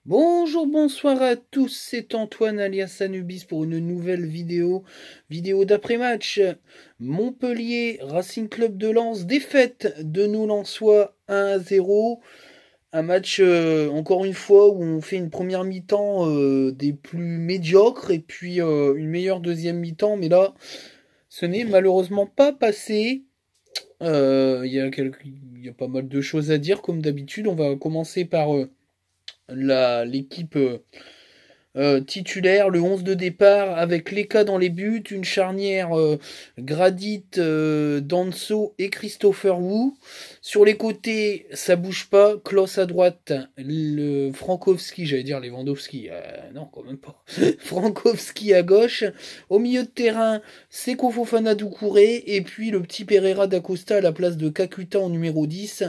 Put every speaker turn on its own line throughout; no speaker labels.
Bonjour, bonsoir à tous, c'est Antoine alias Anubis pour une nouvelle vidéo d'après-match. Montpellier, Racing Club de Lens, défaite de nous Lensois 1-0. Un match, encore une fois, où on fait une première mi-temps des plus médiocres et puis une meilleure deuxième mi-temps, mais là, ce n'est malheureusement pas passé. Il y a pas mal de choses à dire comme d'habitude. On va commencer par l'équipe titulaire, le 11 de départ, avec Leka dans les buts, une charnière Gradit, Danso et Christopher Wu. Sur les côtés, ça bouge pas. Klaus à droite, le Frankowski, j'allais dire Lewandowski, non quand même pas. Frankowski à gauche. Au milieu de terrain, Seko Fofana Doucouré, et puis le petit Pereira d'Acosta à la place de Kakuta en numéro 10.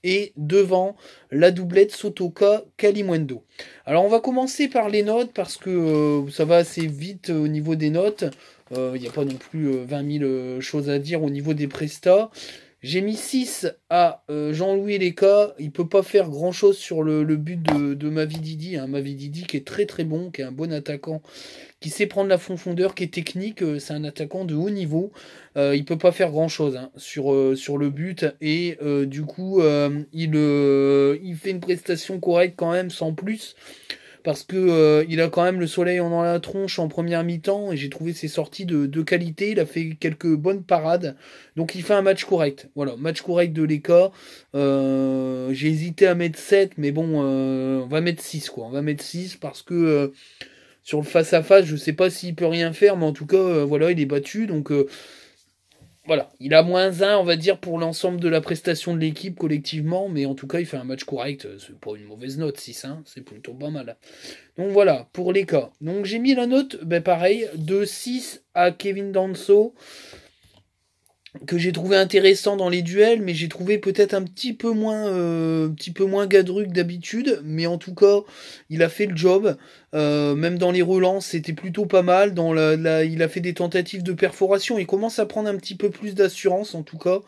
Et devant, la doublette Sotoka Kalimwendo. Alors on va commencer par les notes parce que ça va assez vite au niveau des notes. Il n'y a pas non plus 20 000 choses à dire au niveau des prestats. J'ai mis 6 à Jean-Louis Leka. Il peut pas faire grand chose sur le but de Mavididi. Mavididi qui est très très bon, qui est un bon attaquant, qui sait prendre la profondeur, qui est technique. C'est un attaquant de haut niveau. Il peut pas faire grand chose sur le but. Et du coup, il fait une prestation correcte quand même, sans plus. Parce que il a quand même le soleil dans la tronche en première mi-temps et j'ai trouvé ses sorties de qualité. Il a fait quelques bonnes parades, donc il fait un match correct. Voilà, match correct de l'ECA. J'ai hésité à mettre 7, mais bon, on va mettre 6 quoi. On va mettre 6 parce que sur le face-à-face, je sais pas s'il peut rien faire, mais en tout cas, voilà, il est battu. Donc voilà, il a -1, on va dire, pour l'ensemble de la prestation de l'équipe collectivement, mais en tout cas, il fait un match correct. C'est pas une mauvaise note, 6, c'est plutôt pas mal. Donc voilà, pour les cas. Donc j'ai mis la note, pareil, de 6 à Kevin Danso, que j'ai trouvé intéressant dans les duels, mais j'ai trouvé peut-être un petit peu moins gadru que d'habitude, mais en tout cas, il a fait le job. Même dans les relances, c'était plutôt pas mal. Il a fait des tentatives de perforation. Il commence à prendre un petit peu plus d'assurance, en tout cas.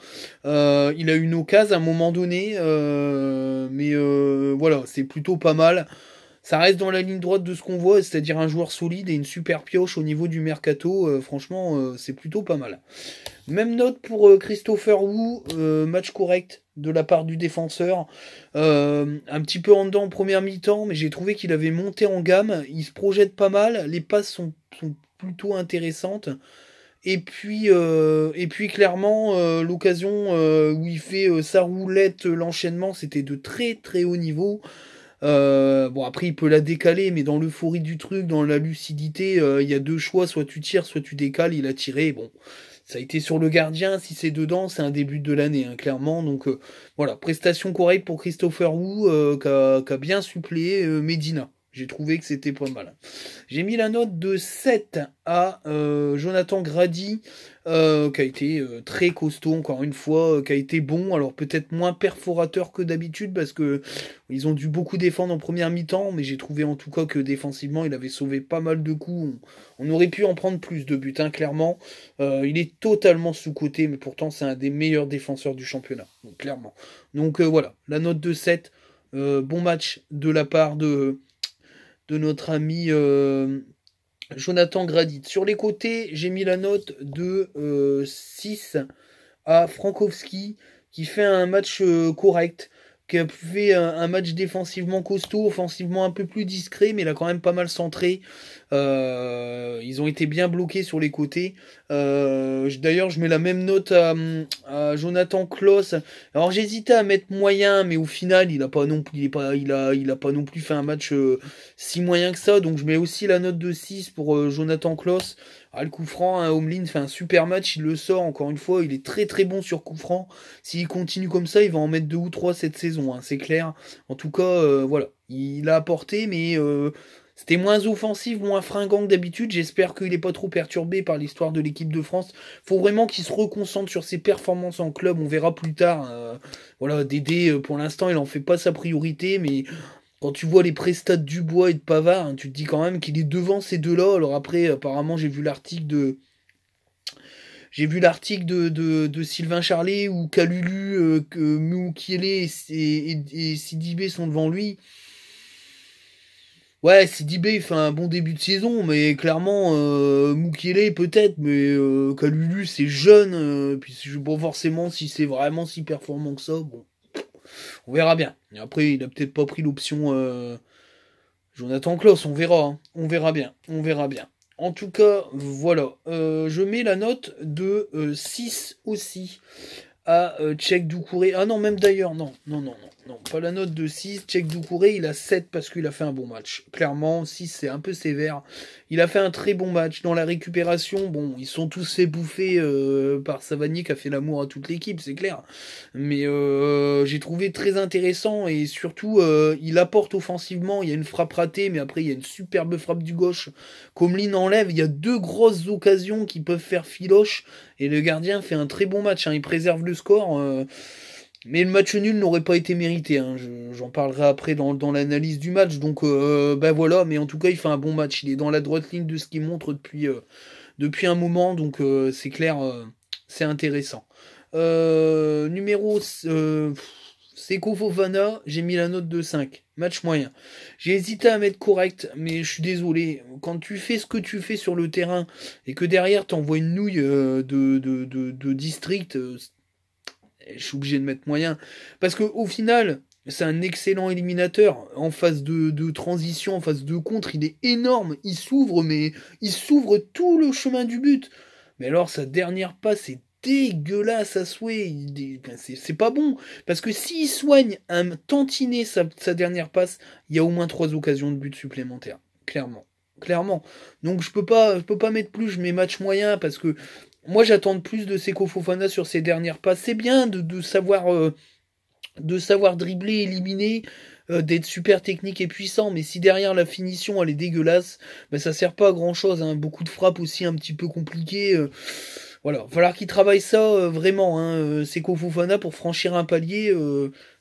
Il a eu une occasion à un moment donné, mais voilà, c'est plutôt pas mal. Ça reste dans la ligne droite de ce qu'on voit, c'est-à-dire un joueur solide et une super pioche au niveau du mercato. Franchement, c'est plutôt pas mal. Même note pour Christopher Wu, match correct de la part du défenseur. Un petit peu en dedans en première mi-temps, mais j'ai trouvé qu'il avait monté en gamme. Il se projette pas mal, les passes sont plutôt intéressantes. Et puis clairement, l'occasion où il fait sa roulette, l'enchaînement, c'était de très très haut niveau. Bon, après, il peut la décaler, mais dans l'euphorie du truc, dans la lucidité, il y a deux choix, soit tu tires, soit tu décales. Il a tiré, bon, ça a été sur le gardien. Si c'est dedans, c'est un début de l'année, clairement. Donc voilà, prestation correcte pour Christopher Wu, qui a bien suppléé Medina. J'ai trouvé que c'était pas mal. J'ai mis la note de 7 à Jonathan Grady, qui a été très costaud, encore une fois, qui a été bon, alors peut-être moins perforateur que d'habitude, parce que ils ont dû beaucoup défendre en première mi-temps, mais j'ai trouvé en tout cas que défensivement, il avait sauvé pas mal de coups. On aurait pu en prendre plus de buts, clairement. Il est totalement sous-coté, mais pourtant c'est un des meilleurs défenseurs du championnat, donc, clairement. Donc voilà, la note de 7, bon match de la part de notre ami Jonathan Gradit. Sur les côtés, j'ai mis la note de 6 à Frankowski, qui fait un match correct, qui a fait un match défensivement costaud, offensivement un peu plus discret, mais il a quand même pas mal centré. Ils ont été bien bloqués sur les côtés. D'ailleurs, je mets la même note à Jonathan Klaus. Alors j'hésitais à mettre moyen, mais au final, il a pas non plus, il a pas non plus fait un match si moyen que ça. Donc je mets aussi la note de 6 pour Jonathan Klaus. Le coup franc, Homelin fait un super match, il le sort encore une fois, il est très très bon sur coup franc. S'il continue comme ça, il va en mettre 2 ou 3 cette saison, c'est clair. En tout cas, voilà, il a apporté, mais c'était moins offensif, moins fringant que d'habitude. J'espère qu'il n'est pas trop perturbé par l'histoire de l'équipe de France. Faut vraiment qu'il se reconcentre sur ses performances en club, on verra plus tard. Voilà, Dédé, pour l'instant, il en fait pas sa priorité, mais quand tu vois les prestats de Dubois et de Pavard, tu te dis quand même qu'il est devant ces deux-là. Alors après, apparemment, j'ai vu l'article de Sylvain Charlet où Kalulu, Moukielé et Sidibé sont devant lui. Ouais, Sidibé il fait un bon début de saison, mais clairement, Mukiele peut-être, mais Kalulu c'est jeune, puis je sais pas forcément si c'est vraiment si performant que ça. Bon, on verra bien. Et après, il a peut-être pas pris l'option Jonathan Klaus, on verra, hein. On verra bien, on verra bien. En tout cas, voilà. Je mets la note de 6 aussi à Tchèque Doucouré. Ah non, même d'ailleurs, non, non, non, non, non, pas la note de 6. Tchèque Doucouré, il a 7 parce qu'il a fait un bon match. Clairement, 6 c'est un peu sévère. Il a fait un très bon match. Dans la récupération, bon, ils sont tous fait bouffer par Savanier qui a fait l'amour à toute l'équipe, c'est clair. Mais j'ai trouvé très intéressant et surtout, il apporte offensivement. Il y a une frappe ratée, mais après, il y a une superbe frappe du gauche. Comlin enlève, il y a deux grosses occasions qui peuvent faire filoche. Et le gardien fait un très bon match, hein. Il préserve le score. Mais le match nul n'aurait pas été mérité, hein. J'en parlerai après dans l'analyse du match. Donc ben voilà, mais en tout cas il fait un bon match. Il est dans la droite ligne de ce qu'il montre depuis un moment. Donc c'est clair, c'est intéressant. Numéro Seko Fofana, j'ai mis la note de 5. Match moyen. J'ai hésité à mettre correct, mais je suis désolé. Quand tu fais ce que tu fais sur le terrain et que derrière t'envoies une nouille de district, je suis obligé de mettre moyen. Parce que au final, c'est un excellent éliminateur. En phase de transition, en phase de contre, il est énorme. Il s'ouvre, mais il s'ouvre tout le chemin du but. Mais alors, sa dernière passe est dégueulasse à souhait. C'est pas bon. Parce que s'il soigne un tantinet sa dernière passe, il y a au moins 3 occasions de but supplémentaires. Clairement. Clairement. Donc je peux pas mettre plus, je mets match moyen parce que moi j'attends plus de Seko Fofana sur ses dernières passes. C'est bien de savoir dribbler, éliminer, d'être super technique et puissant, mais si derrière la finition elle est dégueulasse, ben ça sert pas à grand chose, hein. Beaucoup de frappes aussi un petit peu compliquées. Voilà, va falloir qu'il travaille ça vraiment, hein. Seko Fofana pour franchir un palier,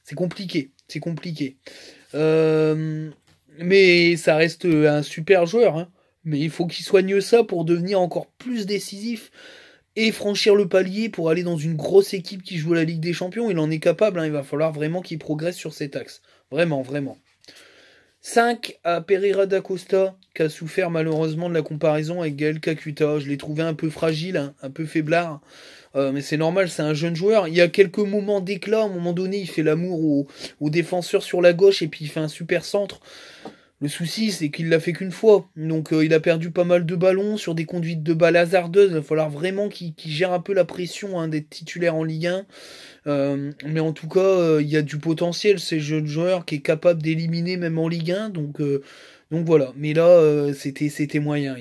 c'est compliqué, c'est compliqué. Euh, mais ça reste un super joueur, hein. Mais il faut qu'il soigne ça pour devenir encore plus décisif et franchir le palier pour aller dans une grosse équipe qui joue la Ligue des Champions. Il en est capable, hein. Il va falloir vraiment qu'il progresse sur cet axe. Vraiment, vraiment. 5 à Pereira da Costa, qui a souffert malheureusement de la comparaison avec Gaël Kakuta. Je l'ai trouvé un peu fragile, hein, un peu faiblard. Mais c'est normal, c'est un jeune joueur. Il y a quelques moments d'éclat. À un moment donné, il fait l'amour au défenseur sur la gauche et puis il fait un super centre. Le souci, c'est qu'il l'a fait qu'une fois. Donc il a perdu pas mal de ballons sur des conduites de balles hasardeuses. Il va falloir vraiment qu'il gère un peu la pression, hein, d'être titulaire en Ligue 1. Mais en tout cas, il y a du potentiel. C'est un jeune joueur qui est capable d'éliminer même en Ligue 1. Donc voilà. Mais là, c'était moyen.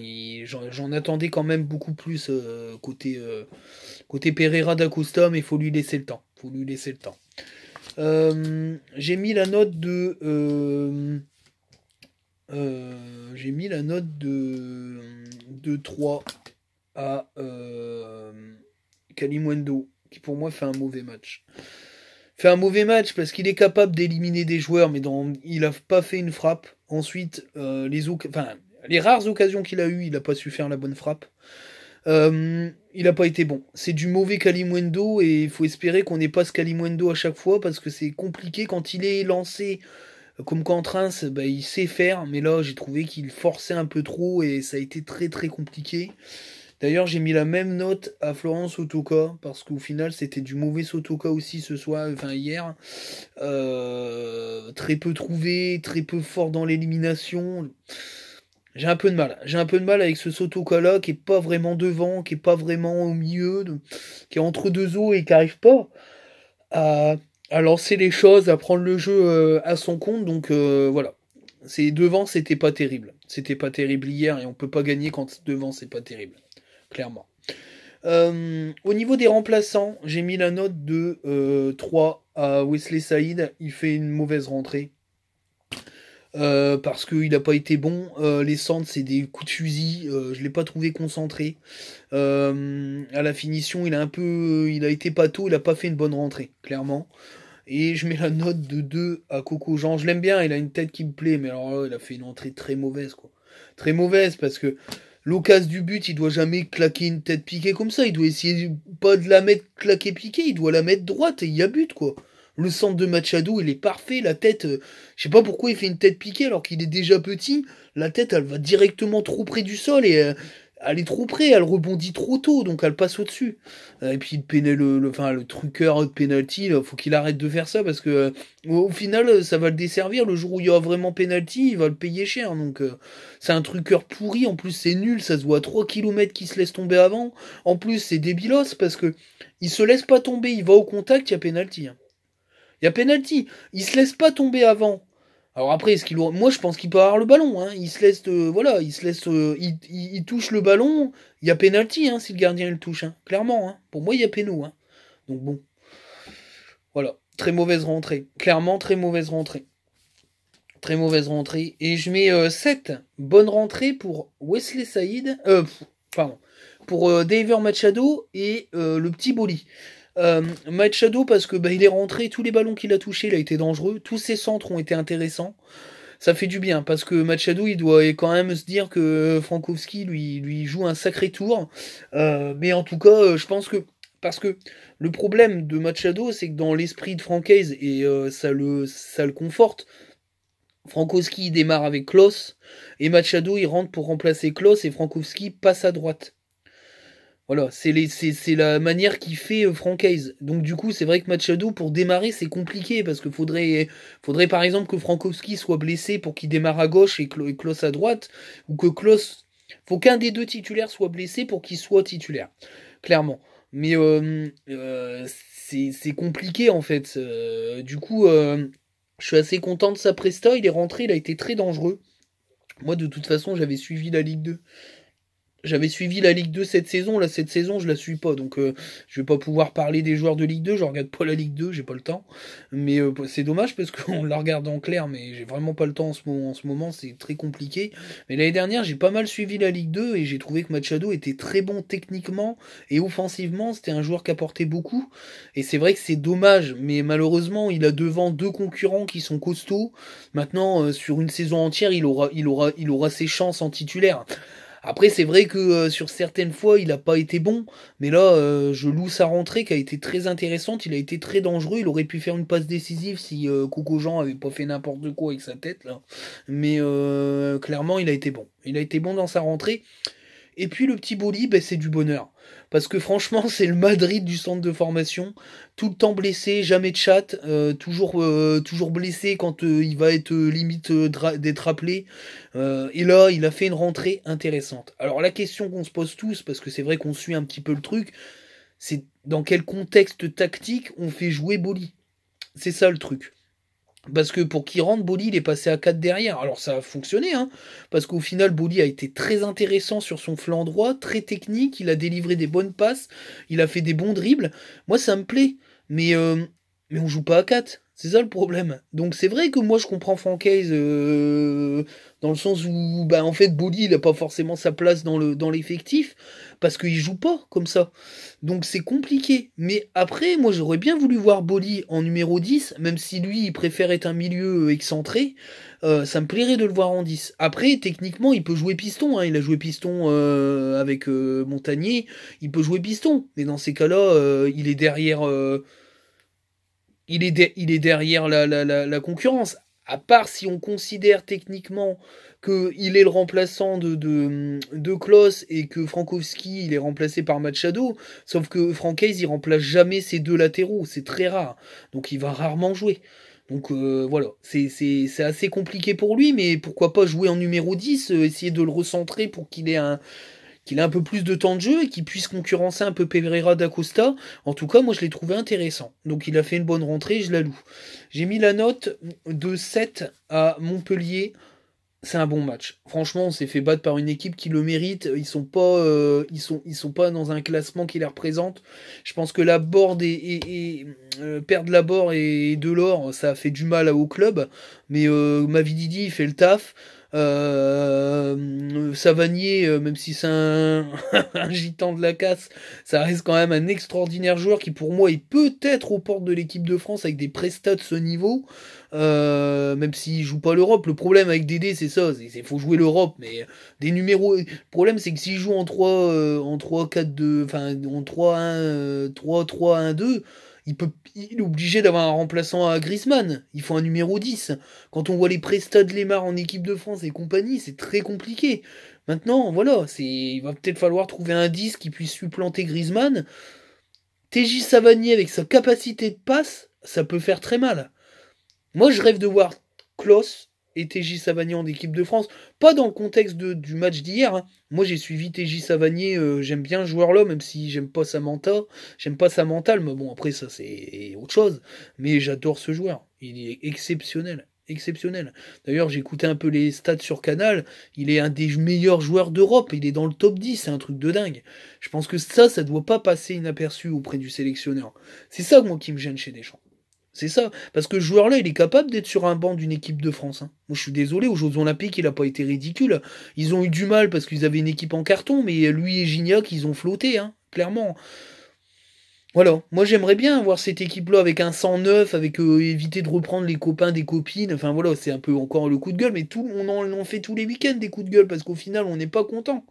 J'en attendais quand même beaucoup plus côté Pereira da Costa, mais il faut lui laisser le temps. Faut lui laisser le temps. J'ai mis la note de 3 à Kalimwendo, qui pour moi fait un mauvais match. Fait un mauvais match parce qu'il est capable d'éliminer des joueurs, mais il n'a pas fait une frappe. Ensuite, les rares occasions qu'il a eues, il n'a pas su faire la bonne frappe. Il n'a pas été bon. C'est du mauvais Kalimwendo et il faut espérer qu'on n'ait pas ce Kalimwendo à chaque fois parce que c'est compliqué quand il est lancé. Comme contre Reims, bah, il sait faire, mais là j'ai trouvé qu'il forçait un peu trop et ça a été très très compliqué. D'ailleurs j'ai mis la même note à Florence Otoka, parce qu'au final c'était du mauvais Sotoka aussi ce soir, enfin hier. Très peu trouvé, très peu fort dans l'élimination. J'ai un peu de mal. J'ai un peu de mal avec ce Sotoka là qui est pas vraiment devant, qui est pas vraiment au milieu, qui est entre deux eaux et qui arrive pas à, à lancer les choses, à prendre le jeu à son compte. Donc voilà. Devant, c'était pas terrible. C'était pas terrible hier et on peut pas gagner quand devant c'est pas terrible. Clairement. Au niveau des remplaçants, j'ai mis la note de 3 à Wesley Saïd. Il fait une mauvaise rentrée. Parce qu'il n'a pas été bon. Les centres, c'est des coups de fusil. Je l'ai pas trouvé concentré. À la finition, il a été pâteau. Il a pas fait une bonne rentrée, clairement. Et je mets la note de 2 à Coco Jean. Je l'aime bien. Il a une tête qui me plaît. Mais alors là, il a fait une entrée très mauvaise, quoi. Très mauvaise parce que l'occasion du but, il doit jamais claquer une tête piquée comme ça. Il doit essayer pas de la mettre claquée piquée. Il doit la mettre droite et il y a but, quoi. Le centre de Machado, il est parfait. La tête, je sais pas pourquoi il fait une tête piquée alors qu'il est déjà petit. La tête, elle va directement trop près du sol et elle est trop près. Elle rebondit trop tôt, donc elle passe au-dessus. Et puis le truqueur de penalty, là, faut qu'il arrête de faire ça parce que au final, ça va le desservir. Le jour où il y aura vraiment penalty, il va le payer cher. Donc c'est un truqueur pourri. En plus, c'est nul. Ça se voit à 3 km qu'il se laisse tomber avant. En plus, c'est débilos parce que il se laisse pas tomber. Il va au contact, il y a penalty. Il y a penalty. Il se laisse pas tomber avant. Alors après, moi je pense qu'il peut avoir le ballon. Hein. Il se laisse, voilà, il se laisse, il touche le ballon. Il y a penalty si le gardien le touche. Hein. Clairement. Hein. Pour moi, il y a péno. Hein. Donc bon, voilà, très mauvaise rentrée. Clairement, très mauvaise rentrée. Très mauvaise rentrée. Et je mets 7. Bonne rentrée pour Wesley Saïd. Pardon. Pour Daver Machado et le petit Boli. Machado parce que il est rentré, tous les ballons qu'il a touchés, il a été dangereux, tous ses centres ont été intéressants. Ça fait du bien parce que Machado il doit quand même se dire que Frankowski lui joue un sacré tour. Mais en tout cas, je pense que parce que le problème de Machado, c'est que dans l'esprit de Francaise et ça le conforte. Frankowski il démarre avec Klose et Machado il rentre pour remplacer Klose et Frankowski passe à droite. Voilà, c'est la manière qui fait Francaise. Donc du coup, c'est vrai que Machado, pour démarrer, c'est compliqué, parce qu'il faudrait par exemple que Frankowski soit blessé pour qu'il démarre à gauche et Klose à droite, ou que Klose... Faut qu'un des deux titulaires soit blessé pour qu'il soit titulaire, clairement. Mais c'est compliqué, en fait. Du coup, je suis assez content de sa presta, il est rentré, il a été très dangereux. Moi, de toute façon, j'avais suivi la Ligue 2. J'avais suivi la Ligue 2 cette saison, là cette saison je la suis pas, donc je vais pas pouvoir parler des joueurs de Ligue 2, je regarde pas la Ligue 2, j'ai pas le temps, mais c'est dommage parce qu'on la regarde en clair, mais j'ai vraiment pas le temps en ce moment, c'est très compliqué, mais l'année dernière j'ai pas mal suivi la Ligue 2 et j'ai trouvé que Machado était très bon techniquement et offensivement, c'était un joueur qui apportait beaucoup, et c'est vrai que c'est dommage, mais malheureusement il a devant deux concurrents qui sont costauds, maintenant sur une saison entière il aura ses chances en titulaire. Après, c'est vrai que sur certaines fois, il n'a pas été bon, mais là, je loue sa rentrée qui a été très intéressante. Il a été très dangereux. Il aurait pu faire une passe décisive si Coco Jean avait pas fait n'importe quoi avec sa tête là. Mais clairement, il a été bon. Il a été bon dans sa rentrée. Et puis le petit Boli, c'est du bonheur. Parce que franchement, c'est le Madrid du centre de formation. Tout le temps blessé, jamais de chat, toujours blessé quand il va être limite d'être rappelé. Et là, il a fait une rentrée intéressante. Alors la question qu'on se pose tous, parce que c'est vrai qu'on suit un petit peu le truc, c'est dans quel contexte tactique on fait jouer Boli. C'est ça le truc. Parce que pour qu'il rentre, Boli, il est passé à 4 derrière. Alors ça a fonctionné, parce qu'au final, Boli a été très intéressant sur son flanc droit, très technique, il a délivré des bonnes passes, il a fait des bons dribbles. Moi, ça me plaît, mais on joue pas à 4. C'est ça le problème. Donc c'est vrai que moi je comprends Francaise dans le sens où en fait Boli il a pas forcément sa place dans l'effectif parce qu'il joue pas comme ça. Donc c'est compliqué. Mais après moi j'aurais bien voulu voir Boli en numéro 10 même si lui il préfère être un milieu excentré. Ça me plairait de le voir en 10. Après techniquement il peut jouer piston. Il a joué piston avec Montagnier. Il peut jouer piston. Mais dans ces cas-là il est derrière il est derrière la concurrence. À part si on considère techniquement qu'il est le remplaçant de Klose et que Frankowski il est remplacé par Machado. Sauf que Francaise il remplace jamais ses deux latéraux. C'est très rare. Donc il va rarement jouer. Donc voilà, c'est assez compliqué pour lui, mais pourquoi pas jouer en numéro 10, essayer de le recentrer pour qu'il ait un peu plus de temps de jeu et qu'il puisse concurrencer un peu Pereira d'Acosta. En tout cas, moi, je l'ai trouvé intéressant. Donc, il a fait une bonne rentrée, je la loue. J'ai mis la note de 7 à Montpellier. C'est un bon match. Franchement, on s'est fait battre par une équipe qui le mérite. Ils sont pas dans un classement qui les représente. Je pense que la Borde perdre la Borde et Delors, ça a fait du mal au club. Mais Mavididi, il fait le taf. Savanier, même si c'est un, un gitan de la casse, ça reste quand même un extraordinaire joueur qui pour moi est peut-être aux portes de l'équipe de France avec des prestats de ce niveau, même s'il joue pas l'Europe. Le problème avec Dédé c'est ça, c'est faut jouer l'Europe, mais des numéros. Le problème c'est que s'il joue en 3-4-2, enfin en 3-1, 3-3-1-2, il est obligé d'avoir un remplaçant à Griezmann. Il faut un numéro 10. Quand on voit les prestats de Lemar en équipe de France et compagnie, c'est très compliqué. Maintenant, voilà, il va peut-être falloir trouver un 10 qui puisse supplanter Griezmann. TJ Savanier, avec sa capacité de passe, ça peut faire très mal. Moi, je rêve de voir Klose et TJ Savanier en équipe de France. Pas dans le contexte du match d'hier. Hein. Moi, j'ai suivi TJ Savanier. J'aime bien ce joueur-là, même si j'aime pas sa mentale. J'aime pas sa mentale, mais bon, après, ça, c'est autre chose. Mais j'adore ce joueur. Il est exceptionnel. Exceptionnel. D'ailleurs, j'ai écouté un peu les stats sur Canal. Il est un des meilleurs joueurs d'Europe. Il est dans le top 10. C'est un truc de dingue. Je pense que ça doit pas passer inaperçu auprès du sélectionneur. C'est ça, moi, qui me gêne chez Deschamps. C'est ça. Parce que ce joueur-là, il est capable d'être sur un banc d'une équipe de France. Hein. Moi, je suis désolé, aux Jeux Olympiques, il n'a pas été ridicule. Ils ont eu du mal parce qu'ils avaient une équipe en carton, mais lui et Gignac, ils ont flotté, hein, clairement. Voilà. Moi, j'aimerais bien voir cette équipe-là avec un 109, avec éviter de reprendre les copains des copines. Enfin, voilà, c'est un peu encore le coup de gueule, mais on en fait tous les week-ends des coups de gueule parce qu'au final, on n'est pas content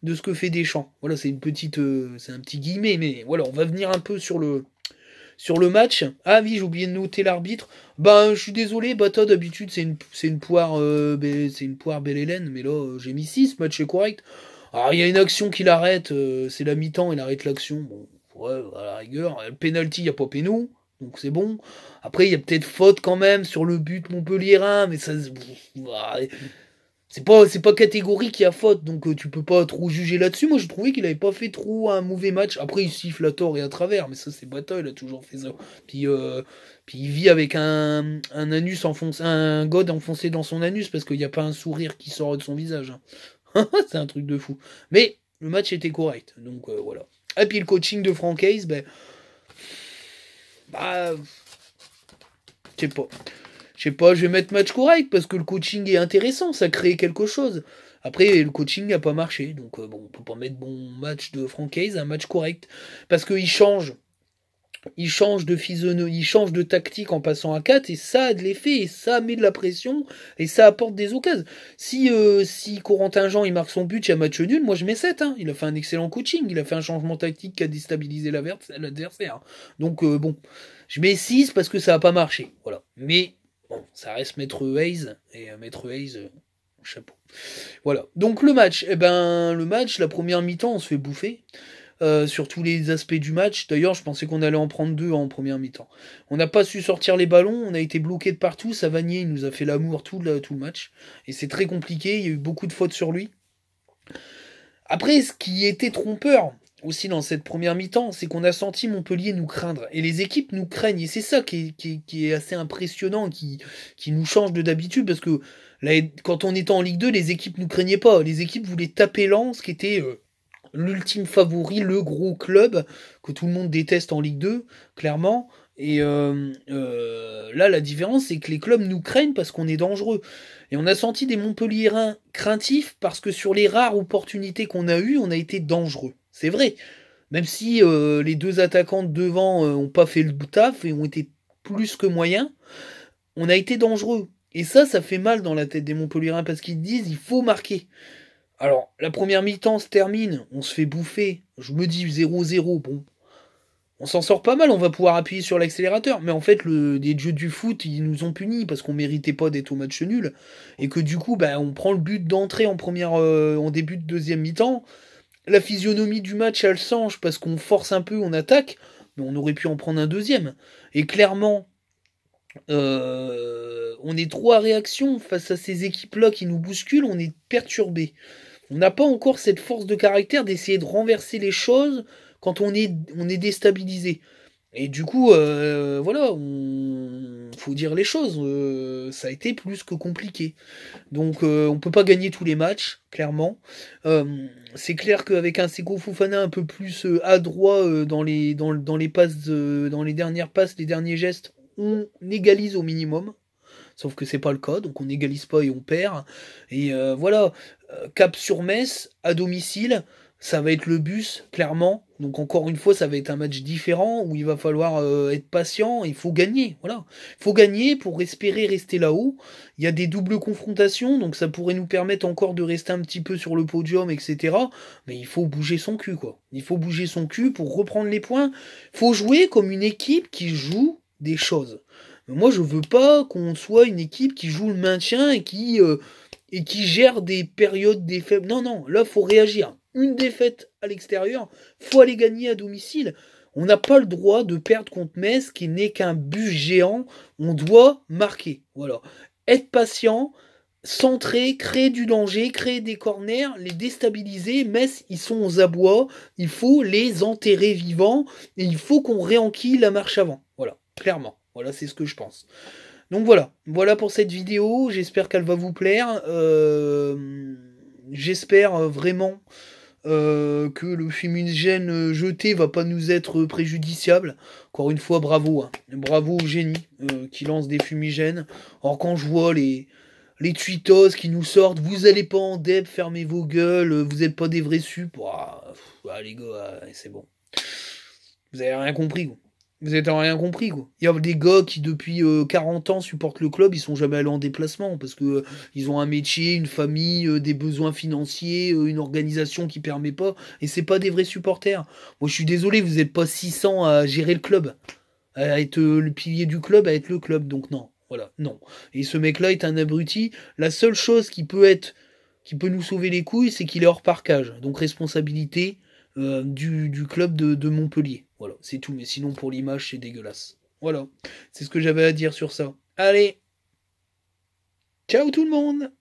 de ce que fait Deschamps. Voilà, c'est c'est un petit guillemet, mais voilà, on va venir un peu sur le match. Ah oui, j'ai oublié de noter l'arbitre. Ben, je suis désolé, Bata, d'habitude, c'est une poire, c'est une poire belle Hélène, mais là, j'ai mis 6, match est correct. Alors, il y a une action qu'il arrête, c'est la mi-temps, il arrête l'action. Bon, ouais, à la rigueur. Le penalty, il n'y a pas péno, donc c'est bon. Après, il y a peut-être faute quand même sur le but montpelliérain, mais ça, c'est pas catégorique qu'il y a faute, donc tu peux pas trop juger là-dessus. Moi, je trouvais qu'il avait pas fait trop un mauvais match. Après, il siffle à tort et à travers, mais ça, c'est Bata, il a toujours fait ça. Puis il vit avec un anus enfoncé, un god enfoncé dans son anus parce qu'il n'y a pas un sourire qui sort de son visage. Hein. C'est un truc de fou. Mais le match était correct, donc voilà. Et puis le coaching de Francaise, bah, je sais pas. Je sais pas, je vais mettre match correct parce que le coaching est intéressant, ça crée quelque chose. Après, le coaching n'a pas marché, donc bon, on peut pas mettre bon match de Francaise, un match correct. Parce qu'il change. Il change de physionomie, il change de tactique en passant à 4 et ça a de l'effet, et ça met de la pression, et ça apporte des occasions. Si Corentin Jean il marque son but, il y a match nul, moi je mets 7. Hein. Il a fait un excellent coaching, il a fait un changement tactique qui a déstabilisé l'adversaire. Donc bon, je mets 6 parce que ça n'a pas marché. Voilà. Mais bon, ça reste Maître Hayes, et Maître Hayes, chapeau. Voilà. Donc le match, la première mi-temps, on se fait bouffer. Sur tous les aspects du match. D'ailleurs, je pensais qu'on allait en prendre 2 en première mi-temps. On n'a pas su sortir les ballons, on a été bloqué de partout. Savanier, il nous a fait l'amour tout le match. Et c'est très compliqué, il y a eu beaucoup de fautes sur lui. Après, ce qui était trompeur aussi dans cette première mi-temps, c'est qu'on a senti Montpellier nous craindre. Et les équipes nous craignent. Et c'est ça qui est assez impressionnant, qui nous change de d'habitude, parce que là, quand on était en Ligue 2, les équipes nous craignaient pas. Les équipes voulaient taper Lens, qui était l'ultime favori, le gros club que tout le monde déteste en Ligue 2, clairement. Et là, la différence, c'est que les clubs nous craignent parce qu'on est dangereux. Et on a senti des Montpelliérains craintifs parce que sur les rares opportunités qu'on a eues, on a été dangereux. C'est vrai. Même si les deux attaquants de devant ont pas fait le taf et ont été plus que moyens, on a été dangereux. Et ça fait mal dans la tête des Montpelliérains parce qu'ils disent il faut marquer. Alors, la première mi-temps se termine, on se fait bouffer, je me dis 0-0, bon, on s'en sort pas mal, on va pouvoir appuyer sur l'accélérateur, mais en fait, les dieux du foot, ils nous ont punis parce qu'on méritait pas d'être au match nul, et que du coup, on prend le but d'entrée en début de deuxième mi-temps, la physionomie du match, elle change parce qu'on force un peu, on attaque, mais on aurait pu en prendre un deuxième, et clairement, on est trop à réaction face à ces équipes-là qui nous bousculent, on est perturbé. On n'a pas encore cette force de caractère d'essayer de renverser les choses quand on est déstabilisé. Et du coup, voilà, faut dire les choses. Ça a été plus que compliqué. Donc, on peut pas gagner tous les matchs, clairement. C'est clair qu'avec un Seko Fofana un peu plus adroit dans les passes, dans les dernières passes, les derniers gestes, on égalise au minimum. Sauf que c'est pas le cas, donc on n'égalise pas et on perd. Et voilà, Cap sur Metz, à domicile, ça va être le bus, clairement. Donc encore une fois, ça va être un match différent où il va falloir être patient. Il faut gagner, voilà. Il faut gagner pour espérer rester là-haut. Il y a des doubles confrontations, donc ça pourrait nous permettre encore de rester un petit peu sur le podium, etc. Mais il faut bouger son cul, quoi. Il faut bouger son cul pour reprendre les points. Il faut jouer comme une équipe qui joue des choses. Moi, je veux pas qu'on soit une équipe qui joue le maintien et qui gère des périodes des faibles. Non, non, là, faut réagir. Une défaite à l'extérieur, faut aller gagner à domicile. On n'a pas le droit de perdre contre Metz, qui n'est qu'un but géant. On doit marquer. Voilà. Être patient, centrer, créer du danger, créer des corners, les déstabiliser. Metz, ils sont aux abois. Il faut les enterrer vivants. Et il faut qu'on réenquille la marche avant. Voilà, clairement. Voilà, c'est ce que je pense. Donc voilà pour cette vidéo, j'espère qu'elle va vous plaire. J'espère vraiment que le fumigène jeté va pas nous être préjudiciable. Encore une fois, bravo, hein. Bravo au génie qui lance des fumigènes. Or quand je vois les tweetos qui nous sortent, vous allez pas en deb, fermez vos gueules, vous êtes pas des vrais sup. Les gars, c'est bon. Vous avez rien compris, quoi. Vous avez rien compris, quoi. Il y a des gars qui, depuis 40 ans, supportent le club, ils sont jamais allés en déplacement, parce que ils ont un métier, une famille, des besoins financiers, une organisation qui permet pas, et c'est pas des vrais supporters. Moi, je suis désolé, vous êtes pas 600 à gérer le club, à être le pilier du club, à être le club, donc non. Voilà, non. Et ce mec-là est un abruti. La seule chose qui peut nous sauver les couilles, c'est qu'il est hors parcage. Donc responsabilité du club de Montpellier. Voilà, c'est tout. Mais sinon, pour l'image, c'est dégueulasse. Voilà, c'est ce que j'avais à dire sur ça. Allez, ciao tout le monde!